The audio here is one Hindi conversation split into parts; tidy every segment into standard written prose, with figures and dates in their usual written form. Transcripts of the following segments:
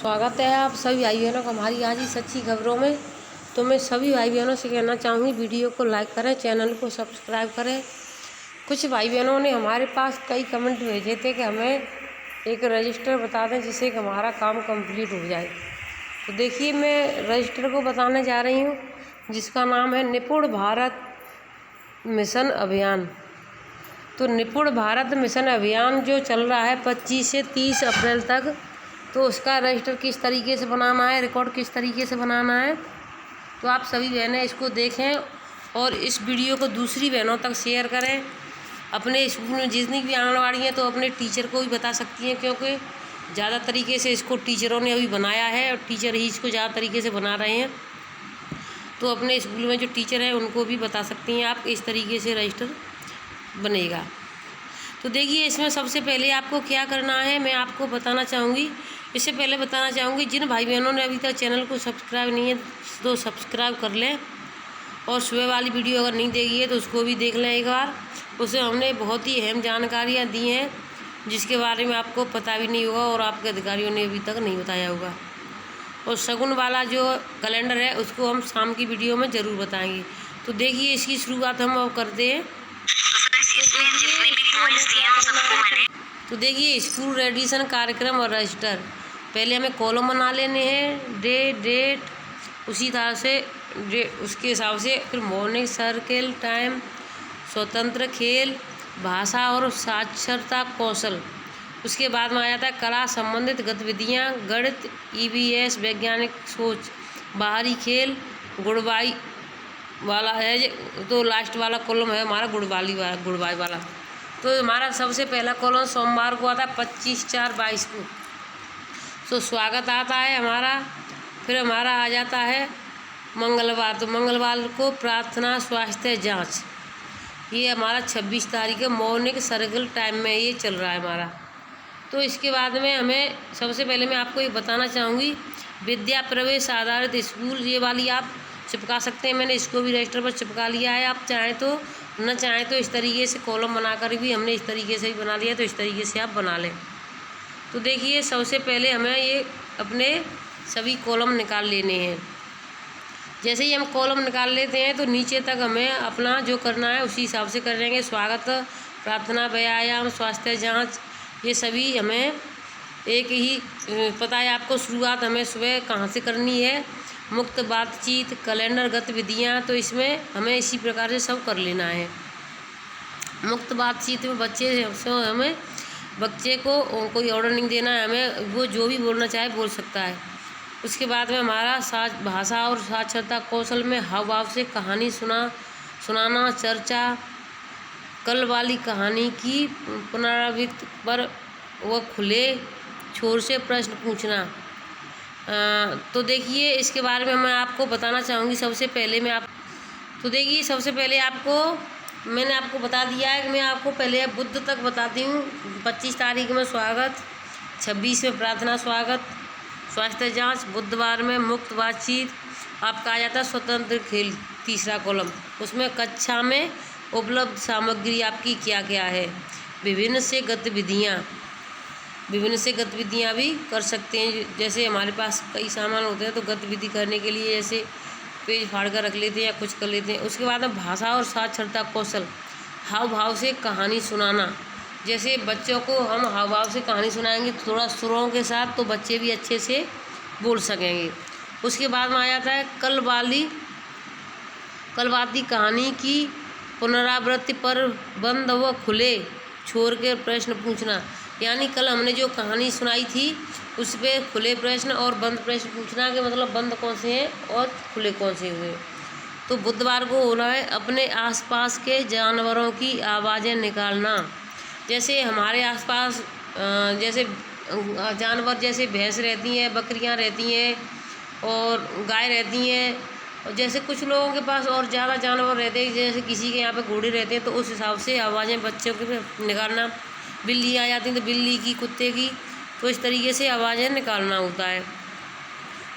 स्वागत है आप सभी भाई बहनों का हमारी आज ही सच्ची खबरों में। तो मैं सभी भाई बहनों से कहना चाहूँगी, वीडियो को लाइक करें, चैनल को सब्सक्राइब करें। कुछ भाई बहनों ने हमारे पास कई कमेंट भेजे थे कि हमें एक रजिस्टर बता दें जिससे कि हमारा काम कंप्लीट हो जाए। तो देखिए, मैं रजिस्टर को बताने जा रही हूँ जिसका नाम है निपुण भारत मिशन अभियान। तो निपुण भारत मिशन अभियान जो चल रहा है 25 से 30 अप्रैल तक, तो उसका रजिस्टर किस तरीके से बनाना है, रिकॉर्ड किस तरीके से बनाना है, तो आप सभी बहनें इसको देखें और इस वीडियो को दूसरी बहनों तक शेयर करें। अपने स्कूल में जितनी भी आंगनवाड़ी हैं तो अपने टीचर को भी बता सकती हैं, क्योंकि ज़्यादा तरीके से इसको टीचरों ने अभी बनाया है और टीचर ही इसको ज़्यादा तरीके से बना रहे हैं। तो अपने स्कूल में जो टीचर हैं उनको भी बता सकती हैं आप इस तरीके से रजिस्टर बनेगा। तो देखिए, इसमें सबसे पहले आपको क्या करना है मैं आपको बताना चाहूँगी। इससे पहले बताना चाहूँगी, जिन भाई बहनों ने अभी तक चैनल को सब्सक्राइब नहीं है तो सब्सक्राइब कर लें, और सुबह वाली वीडियो अगर नहीं देखी है तो उसको भी देख लें एक बार। उसमें हमने बहुत ही अहम जानकारियाँ दी हैं जिसके बारे में आपको पता भी नहीं होगा और आपके अधिकारियों ने अभी तक नहीं बताया होगा। और शगुन वाला जो कैलेंडर है उसको हम शाम की वीडियो में ज़रूर बताएंगे। तो देखिए, इसकी शुरुआत हम अब करते हैं। तो देखिए, स्कूल रेडिशन कार्यक्रम और रजिस्टर, पहले हमें कॉलम बना लेने हैं, डेट उसी तरह से उसके हिसाब से, फिर मॉर्निंग सर्किल टाइम, स्वतंत्र खेल, भाषा और साक्षरता कौशल। उसके बाद में आ जाता है कला संबंधित गतिविधियाँ, गणित, EVS, वैज्ञानिक सोच, बाहरी खेल, गुड़बाई वाला है। तो लास्ट वाला कॉलम है हमारा गुड़बाई वाला। तो हमारा सबसे पहला कॉलम सोमवार को आता है 25/4/22 को, तो स्वागत आता है हमारा। फिर हमारा आ जाता है मंगलवार, तो मंगलवार को प्रार्थना स्वास्थ्य जांच, ये हमारा 26 तारीख है, मॉर्निंग सर्किल टाइम में ये चल रहा है हमारा। तो इसके बाद में हमें सबसे पहले मैं आपको ये बताना चाहूँगी, विद्या प्रवेश आधारित स्कूल, ये वाली आप चिपका सकते हैं। मैंने इसको भी रजिस्टर पर चिपका लिया है। आप चाहें तो, न चाहें तो इस तरीके से कॉलम बनाकर भी हमने इस तरीके से भी बना लिया, तो इस तरीके से आप बना लें। तो देखिए, सबसे पहले हमें ये अपने सभी कॉलम निकाल लेने हैं। जैसे ही हम कॉलम निकाल लेते हैं तो नीचे तक हमें अपना जो करना है उसी हिसाब से कर लेंगे। स्वागत, प्रार्थना, व्यायाम, स्वास्थ्य जाँच, ये सभी हमें एक ही पता है आपको। शुरुआत हमें सुबह कहाँ से करनी है, मुक्त बातचीत, कैलेंडर गतिविधियाँ, तो इसमें हमें इसी प्रकार से सब कर लेना है। मुक्त बातचीत में बच्चे को कोई ऑर्डर नहीं देना है, हमें वो जो भी बोलना चाहे बोल सकता है। उसके बाद में हमारा भाषा और साक्षरता कौशल में हाव भाव से कहानी सुनाना, चर्चा, कल वाली कहानी की पुनरावृत्ति पर वह खुले छोर से प्रश्न पूछना। तो देखिए, इसके बारे में मैं आपको बताना चाहूँगी। सबसे पहले मैंने आपको बता दिया है कि मैं आपको पहले बुध तक बताती हूँ। 25 तारीख में स्वागत, 26 में प्रार्थना स्वागत, स्वास्थ्य जांच, बुधवार में मुक्त बातचीत, आपका आ जाता है स्वतंत्र खेल, तीसरा कॉलम। उसमें कक्षा में उपलब्ध सामग्री आपकी क्या क्या है, विभिन्न से गतिविधियाँ भी कर सकते हैं। जैसे हमारे पास कई सामान होते हैं तो गतिविधि करने के लिए जैसे पेज फाड़ कर रख लेते हैं या कुछ कर लेते हैं। उसके बाद में भाषा और साक्षरता कौशल, हाव भाव से कहानी सुनाना। जैसे बच्चों को हम हाव भाव से कहानी सुनाएंगे थोड़ा सुरों के साथ, तो बच्चे भी अच्छे से बोल सकेंगे। उसके बाद में आ जाता है कल वाली कहानी की पुनरावृत्ति पर बंद व खुले छोर के प्रश्न पूछना। यानी कल हमने जो कहानी सुनाई थी उस पर खुले प्रश्न और बंद प्रश्न पूछना के मतलब बंद कौन से हैं और खुले कौन से हुए। तो बुधवार को हो रहा है अपने आसपास के जानवरों की आवाज़ें निकालना। जैसे हमारे आसपास जैसे जानवर, जैसे भैंस रहती हैं, बकरियां रहती हैं और गाय रहती हैं, और जैसे कुछ लोगों के पास और ज़्यादा जानवर रहते हैं, जैसे किसी के यहाँ पे घोड़े रहते हैं, तो उस हिसाब से आवाज़ें बच्चों के निकालना। बिल्ली आ जाती हैं तो बिल्ली की, कुत्ते की, तो इस तरीके से आवाज़ें निकालना होता है।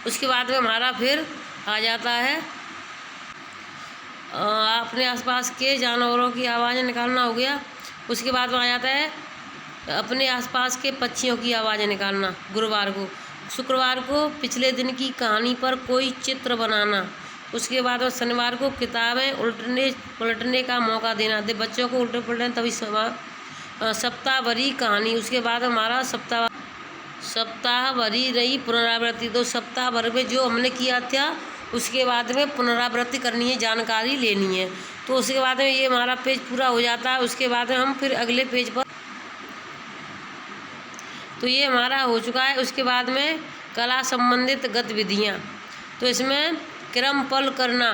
उसके बाद में हमारा फिर आ जाता है अपने आसपास के जानवरों की आवाज़ें निकालना हो गया। उसके बाद में आ जाता है अपने आसपास के पक्षियों की आवाज़ें निकालना गुरुवार को। शुक्रवार को पिछले दिन की कहानी पर कोई चित्र बनाना। उसके बाद में शनिवार को किताबें उल्टने पलटने का मौका देना। बच्चों को उल्टे पलटने तभी सप्ताहभरी कहानी। उसके बाद हमारा सप्ताह भरी रही पुनरावृत्ति। तो सप्ताह भर में जो हमने किया था उसके बाद में पुनरावृत्ति करनी है, जानकारी लेनी है। तो उसके बाद में ये हमारा पेज पूरा हो जाता है। उसके बाद में हम फिर अगले पेज पर, तो ये हमारा हो चुका है। उसके बाद में कला संबंधित गतिविधियाँ, तो इसमें क्रमपल करना,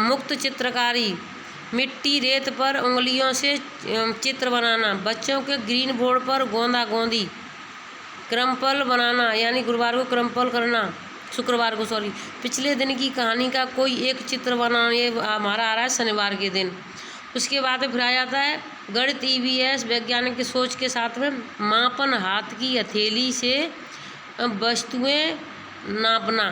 मुक्त चित्रकारी, मिट्टी रेत पर उंगलियों से चित्र बनाना, बच्चों के ग्रीन बोर्ड पर गोंदा गोंदी, क्रमपल बनाना यानी गुरुवार को क्रमपल करना, शुक्रवार को पिछले दिन की कहानी का कोई एक चित्र बनाना, ये हमारा आ रहा है शनिवार के दिन। उसके बाद फिर आ जाता है गणित EVS वैज्ञानिक की सोच के साथ में मापन, हाथ की हथेली से वस्तुएं नापना,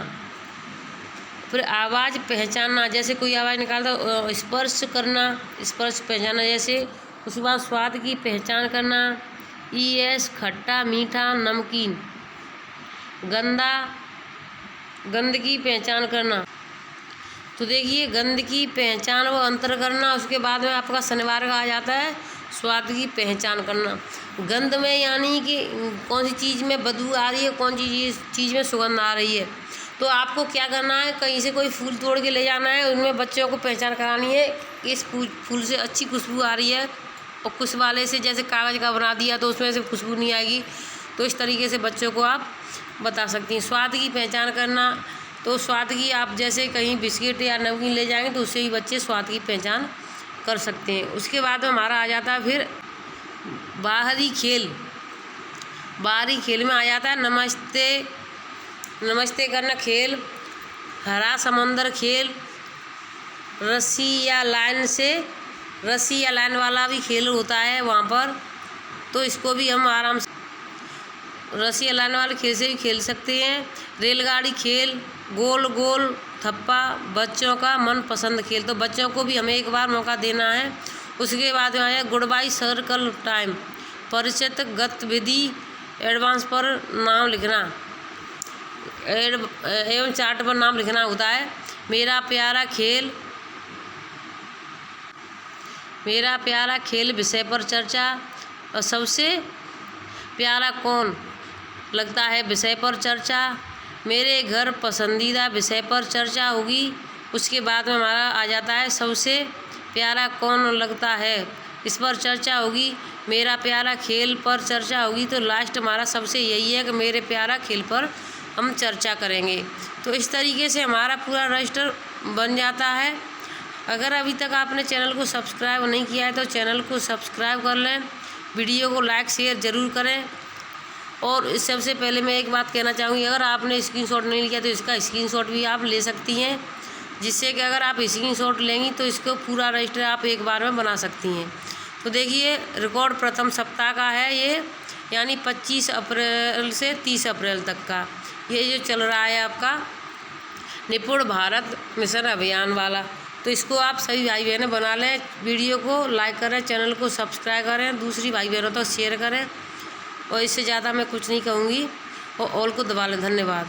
फिर आवाज़ पहचानना, जैसे कोई आवाज़ निकालता स्पर्श करना, स्पर्श पहचानना जैसे। उसके बाद स्वाद की पहचान करना, ES खट्टा मीठा नमकीन, गंध की पहचान करना। तो देखिए गंध की पहचान व अंतर करना। उसके बाद में आपका शनिवार का आ जाता है स्वाद की पहचान करना। गंध में यानी कि कौन सी चीज़ में बदबू आ रही है, कौन सी चीज़ में सुगंध आ रही है। तो आपको क्या करना है, कहीं से कोई फूल तोड़ के ले जाना है, उनमें बच्चों को पहचान करानी है कि इस फूल से अच्छी खुशबू आ रही है, और कुछ वाले से जैसे कागज़ का बना दिया तो उसमें से खुशबू नहीं आएगी। तो इस तरीके से बच्चों को आप बता सकती हैं। स्वाद की पहचान करना, तो स्वाद की आप जैसे कहीं बिस्किट या नमकीन ले जाएंगे तो उससे भी बच्चे स्वाद की पहचान कर सकते हैं। उसके बाद में हमारा आ जाता है फिर बाहरी खेल। बाहरी खेल में आ जाता है नमस्ते करना खेल, हरा समंदर खेल, रस्सी या लाइन वाला भी खेल होता है वहाँ पर। तो इसको भी हम आराम से रस्सी या लाइन वाले खेल से भी खेल सकते हैं। रेलगाड़ी खेल, गोल गोल थप्पा, बच्चों का मनपसंद खेल। तो बच्चों को भी हमें एक बार मौका देना है। उसके बाद में आया गुड बाय सर्कल टाइम, परिचित गतिविधि, एडवांस पर नाम लिखना एवं चार्ट पर नाम लिखना होता है। मेरा प्यारा खेल विषय पर चर्चा, और सबसे प्यारा कौन लगता है विषय पर चर्चा। मेरे घर पसंदीदा विषय पर चर्चा होगी। उसके बाद में हमारा आ जाता है सबसे प्यारा कौन लगता है, इस पर चर्चा होगी। मेरा प्यारा खेल पर चर्चा होगी। तो लास्ट हमारा सबसे यही है कि मेरे प्यारा खेल पर हम चर्चा करेंगे। तो इस तरीके से हमारा पूरा रजिस्टर बन जाता है। अगर अभी तक आपने चैनल को सब्सक्राइब नहीं किया है तो चैनल को सब्सक्राइब कर लें, वीडियो को लाइक शेयर ज़रूर करें। और इस सबसे पहले मैं एक बात कहना चाहूँगी, अगर आपने स्क्रीनशॉट नहीं लिया तो इसका स्क्रीनशॉट भी आप ले सकती हैं, जिससे कि अगर आप स्क्रीनशॉट लेंगी तो इसको पूरा रजिस्टर आप एक बार में बना सकती हैं। तो देखिए रिकॉर्ड प्रथम सप्ताह का है ये, यानी 25 अप्रैल से 30 अप्रैल तक का ये जो चल रहा है आपका निपुण भारत मिशन अभियान वाला। तो इसको आप सभी भाई बहनें बना लें, वीडियो को लाइक करें, चैनल को सब्सक्राइब करें, दूसरी भाई बहनों तक शेयर करें। और इससे ज़्यादा मैं कुछ नहीं कहूँगी, और ऑल को दबा लें। धन्यवाद।